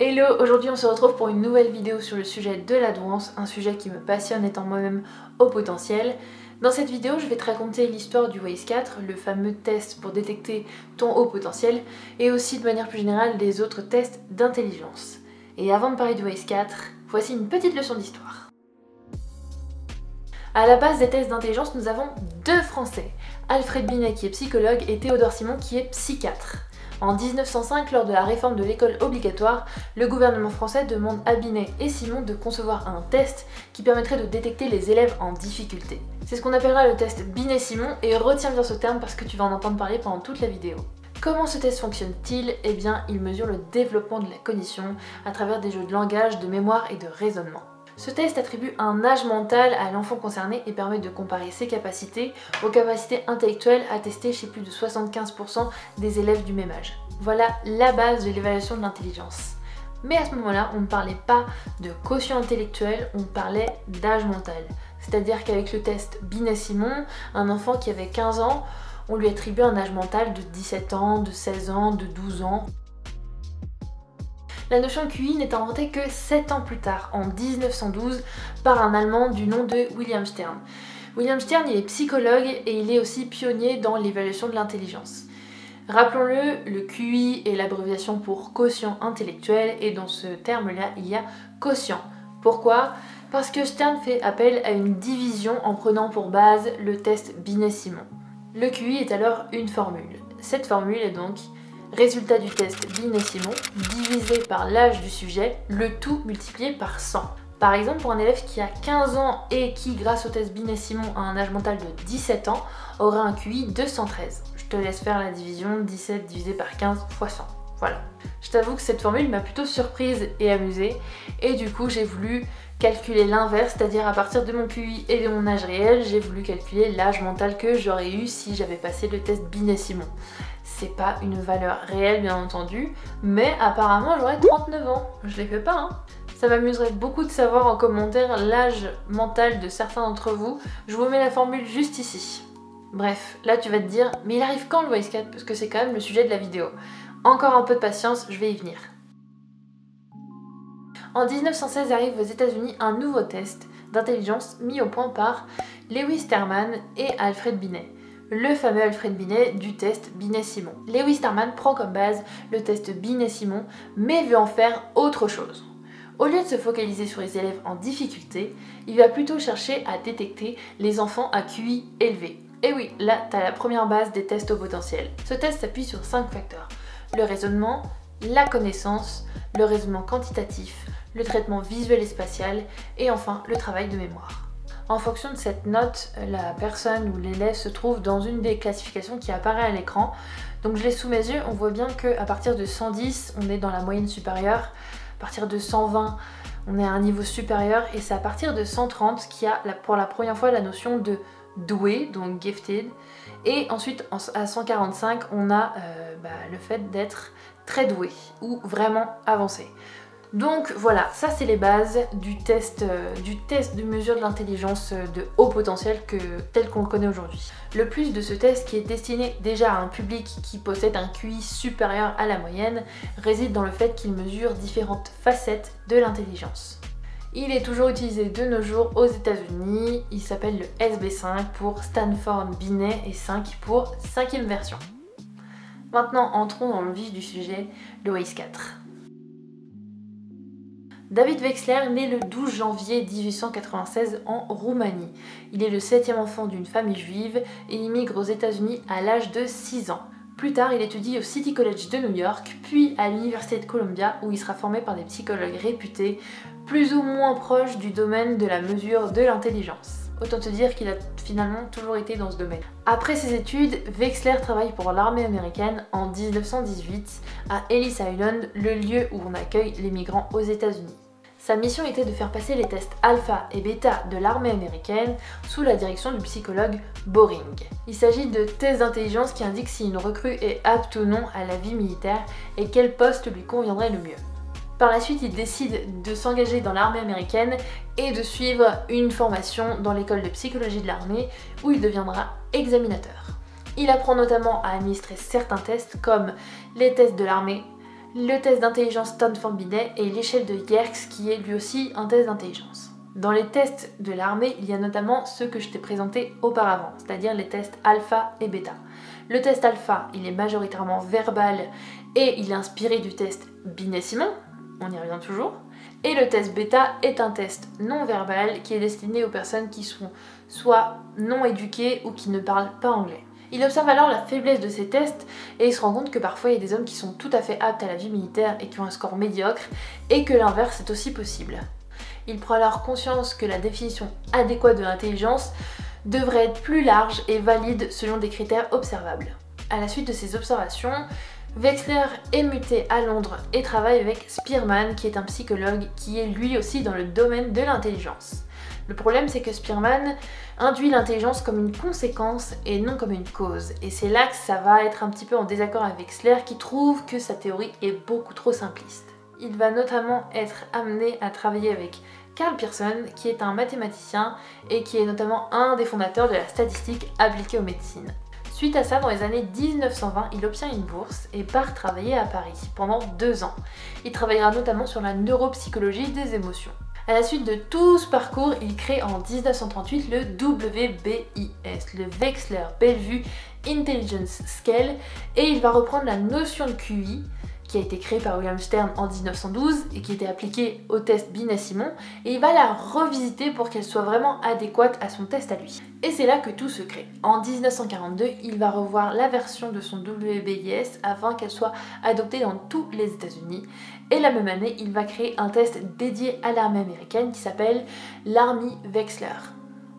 Hello, aujourd'hui on se retrouve pour une nouvelle vidéo sur le sujet de la douance, un sujet qui me passionne étant moi-même haut potentiel. Dans cette vidéo, je vais te raconter l'histoire du WAIS-4, le fameux test pour détecter ton haut potentiel, et aussi de manière plus générale des autres tests d'intelligence. Et avant de parler du WAIS-4, voici une petite leçon d'histoire. À la base des tests d'intelligence, nous avons deux Français, Alfred Binet qui est psychologue et Théodore Simon qui est psychiatre. En 1905, lors de la réforme de l'école obligatoire, le gouvernement français demande à Binet et Simon de concevoir un test qui permettrait de détecter les élèves en difficulté. C'est ce qu'on appellera le test Binet-Simon et retiens bien ce terme parce que tu vas en entendre parler pendant toute la vidéo. Comment ce test fonctionne-t-il? Eh bien, il mesure le développement de la cognition à travers des jeux de langage, de mémoire et de raisonnement. Ce test attribue un âge mental à l'enfant concerné et permet de comparer ses capacités aux capacités intellectuelles attestées chez plus de 75% des élèves du même âge. Voilà la base de l'évaluation de l'intelligence. Mais à ce moment-là, on ne parlait pas de quotient intellectuel, on parlait d'âge mental. C'est-à-dire qu'avec le test Binet-Simon, un enfant qui avait 15 ans, on lui attribue un âge mental de 17 ans, de 16 ans, de 12 ans. La notion de QI n'est inventée que 7 ans plus tard, en 1912, par un Allemand du nom de William Stern. William Stern, il est psychologue et il est aussi pionnier dans l'évaluation de l'intelligence. Rappelons-le, le QI est l'abréviation pour quotient intellectuel et dans ce terme-là, il y a quotient. Pourquoi ? Parce que Stern fait appel à une division en prenant pour base le test Binet-Simon. Le QI est alors une formule. Cette formule est donc résultat du test Binet-Simon divisé par l'âge du sujet, le tout multiplié par 100. Par exemple, pour un élève qui a 15 ans et qui, grâce au test Binet-Simon, a un âge mental de 17 ans, aura un QI de 113. Je te laisse faire la division, 17 divisé par 15 fois 100. Voilà. Je t'avoue que cette formule m'a plutôt surprise et amusée, et du coup j'ai voulu calculer l'inverse, c'est-à-dire à partir de mon QI et de mon âge réel, j'ai voulu calculer l'âge mental que j'aurais eu si j'avais passé le test Binet-Simon. C'est pas une valeur réelle bien entendu, mais apparemment j'aurais 39 ans. Je les fais pas hein. Ça m'amuserait beaucoup de savoir en commentaire l'âge mental de certains d'entre vous. Je vous mets la formule juste ici. Bref, là tu vas te dire, mais il arrive quand le WAIS-4? Parce que c'est quand même le sujet de la vidéo. Encore un peu de patience, je vais y venir. En 1916 arrive aux États-Unis un nouveau test d'intelligence mis au point par Lewis Terman et Alfred Binet. Le fameux Alfred Binet du test Binet-Simon. Lewis Terman prend comme base le test Binet-Simon, mais veut en faire autre chose. Au lieu de se focaliser sur les élèves en difficulté, il va plutôt chercher à détecter les enfants à QI élevé. Et oui, là, t'as la première base des tests au potentiel. Ce test s'appuie sur 5 facteurs. Le raisonnement, la connaissance, le raisonnement quantitatif, le traitement visuel et spatial, et enfin le travail de mémoire. En fonction de cette note, la personne ou l'élève se trouve dans une des classifications qui apparaît à l'écran. Donc je l'ai sous mes yeux, on voit bien qu'à partir de 110, on est dans la moyenne supérieure, à partir de 120, on est à un niveau supérieur, et c'est à partir de 130 qu'il y a pour la première fois la notion de doué, donc gifted, et ensuite à 145, on a le fait d'être très doué ou vraiment avancé. Donc voilà, ça c'est les bases du test de mesure de l'intelligence de haut potentiel tel qu'on le connaît aujourd'hui. Le plus de ce test, qui est destiné déjà à un public qui possède un QI supérieur à la moyenne, réside dans le fait qu'il mesure différentes facettes de l'intelligence. Il est toujours utilisé de nos jours aux États-Unis, il s'appelle le SB5 pour Stanford Binet et 5 pour 5e version. Maintenant entrons dans le vif du sujet, le WAIS-4. David Wexler naît le 12 janvier 1896 en Roumanie. Il est le 7e enfant d'une famille juive et immigre aux États-Unis à l'âge de 6 ans. Plus tard, il étudie au City College de New York, puis à l'Université de Columbia où il sera formé par des psychologues réputés, plus ou moins proches du domaine de la mesure de l'intelligence. Autant te dire qu'il a finalement toujours été dans ce domaine. Après ses études, Wexler travaille pour l'armée américaine en 1918 à Ellis Island, le lieu où on accueille les migrants aux États-Unis. Sa mission était de faire passer les tests alpha et bêta de l'armée américaine sous la direction du psychologue Boring. Il s'agit de tests d'intelligence qui indiquent si une recrue est apte ou non à la vie militaire et quel poste lui conviendrait le mieux. Par la suite, il décide de s'engager dans l'armée américaine et de suivre une formation dans l'école de psychologie de l'armée où il deviendra examinateur. Il apprend notamment à administrer certains tests comme les tests de l'armée, le test d'intelligence Stanford-Binet et l'échelle de Yerkes qui est lui aussi un test d'intelligence. Dans les tests de l'armée, il y a notamment ceux que je t'ai présentés auparavant, c'est-à-dire les tests alpha et bêta. Le test alpha, il est majoritairement verbal et il est inspiré du test Binet-Simon, on y revient toujours. Et le test bêta est un test non verbal qui est destiné aux personnes qui sont soit non éduquées ou qui ne parlent pas anglais. Il observe alors la faiblesse de ces tests et il se rend compte que parfois il y a des hommes qui sont tout à fait aptes à la vie militaire et qui ont un score médiocre et que l'inverse est aussi possible. Il prend alors conscience que la définition adéquate de l'intelligence devrait être plus large et valide selon des critères observables. À la suite de ces observations, Wechsler est muté à Londres et travaille avec Spearman qui est un psychologue qui est lui aussi dans le domaine de l'intelligence. Le problème c'est que Spearman induit l'intelligence comme une conséquence et non comme une cause. Et c'est là que ça va être un petit peu en désaccord avec Wechsler qui trouve que sa théorie est beaucoup trop simpliste. Il va notamment être amené à travailler avec Karl Pearson qui est un mathématicien et qui est notamment un des fondateurs de la statistique appliquée aux médecines. Suite à ça, dans les années 1920, il obtient une bourse et part travailler à Paris pendant 2 ans. Il travaillera notamment sur la neuropsychologie des émotions. À la suite de tout ce parcours, il crée en 1938 le WBIS, le Wechsler Bellevue Intelligence Scale, et il va reprendre la notion de QI, qui a été créée par William Stern en 1912 et qui était appliquée au test Binet-Simon, et il va la revisiter pour qu'elle soit vraiment adéquate à son test à lui. Et c'est là que tout se crée. En 1942, il va revoir la version de son WBIS afin qu'elle soit adoptée dans tous les États-Unis. Et la même année, il va créer un test dédié à l'armée américaine qui s'appelle l'Army Wechsler.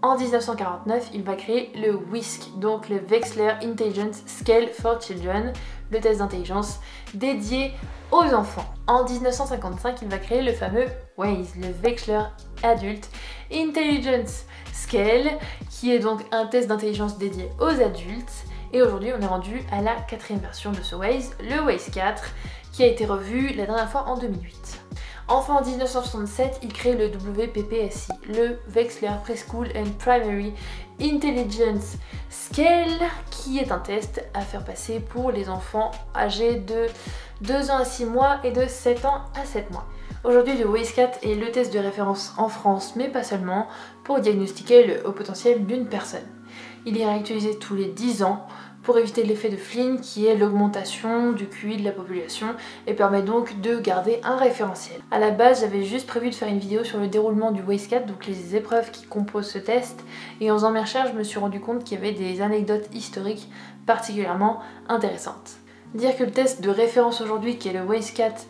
En 1949, il va créer le WISC, donc le Wechsler Intelligence Scale for Children, le test d'intelligence dédié aux enfants. En 1955, il va créer le fameux WAIS, le Wechsler Adult Intelligence Scale, qui est donc un test d'intelligence dédié aux adultes. Et aujourd'hui, on est rendu à la 4e version de ce WAIS, le WAIS 4, qui a été revu la dernière fois en 2008. Enfin, en 1967, il crée le WPPSI, le Wechsler Preschool and Primary Intelligence Scale, qui est un test à faire passer pour les enfants âgés de 2 ans à 6 mois et de 7 ans à 7 mois. Aujourd'hui, le WAIS 4 est le test de référence en France, mais pas seulement, pour diagnostiquer le haut potentiel d'une personne. Il est réactualisé tous les 10 ans pour éviter l'effet de Flynn qui est l'augmentation du QI de la population et permet donc de garder un référentiel. À la base, j'avais juste prévu de faire une vidéo sur le déroulement du WAIS 4, donc les épreuves qui composent ce test, et en faisant mes recherches, je me suis rendu compte qu'il y avait des anecdotes historiques particulièrement intéressantes. Dire que le test de référence aujourd'hui, qui est le WAIS 4,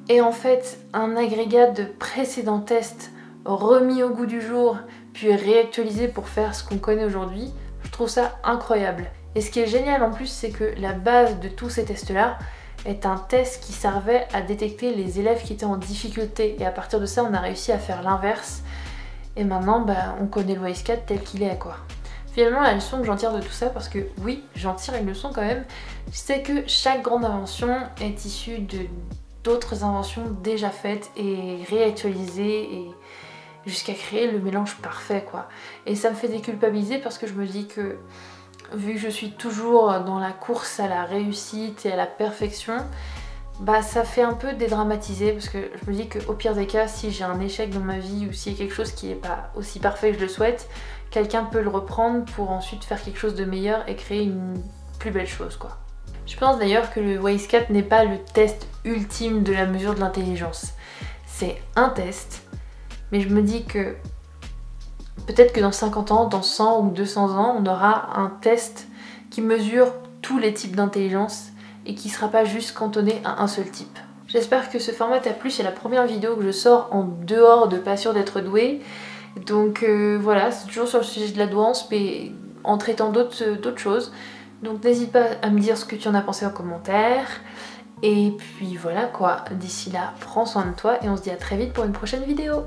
est en fait un agrégat de précédents tests remis au goût du jour, puis réactualisés pour faire ce qu'on connaît aujourd'hui, je trouve ça incroyable. Et ce qui est génial en plus, c'est que la base de tous ces tests-là est un test qui servait à détecter les élèves qui étaient en difficulté. Et à partir de ça, on a réussi à faire l'inverse. Et maintenant, on connaît le WAIS 4 tel qu'il est, quoi. Finalement, la leçon que j'en tire de tout ça, parce que oui, j'en tire une leçon quand même, c'est que chaque grande invention est issue d'autres inventions déjà faites et réactualisées et jusqu'à créer le mélange parfait, quoi. Et ça me fait déculpabiliser parce que je me dis que vu que je suis toujours dans la course à la réussite et à la perfection, ça fait un peu dédramatiser parce que je me dis qu'au pire des cas, si j'ai un échec dans ma vie ou s'il y a quelque chose qui n'est pas aussi parfait que je le souhaite, quelqu'un peut le reprendre pour ensuite faire quelque chose de meilleur et créer une plus belle chose, quoi. Je pense d'ailleurs que le WAIS 4 n'est pas le test ultime de la mesure de l'intelligence. C'est un test, mais je me dis que peut-être que dans 50 ans, dans 100 ou 200 ans, on aura un test qui mesure tous les types d'intelligence et qui ne sera pas juste cantonné à un seul type. J'espère que ce format t'a plu, c'est la première vidéo que je sors en dehors de Pas sûr d'être doué. Donc voilà, c'est toujours sur le sujet de la douance, mais en traitant d'autres choses. Donc n'hésite pas à me dire ce que tu en as pensé en commentaire. Et puis voilà quoi, d'ici là, prends soin de toi et on se dit à très vite pour une prochaine vidéo.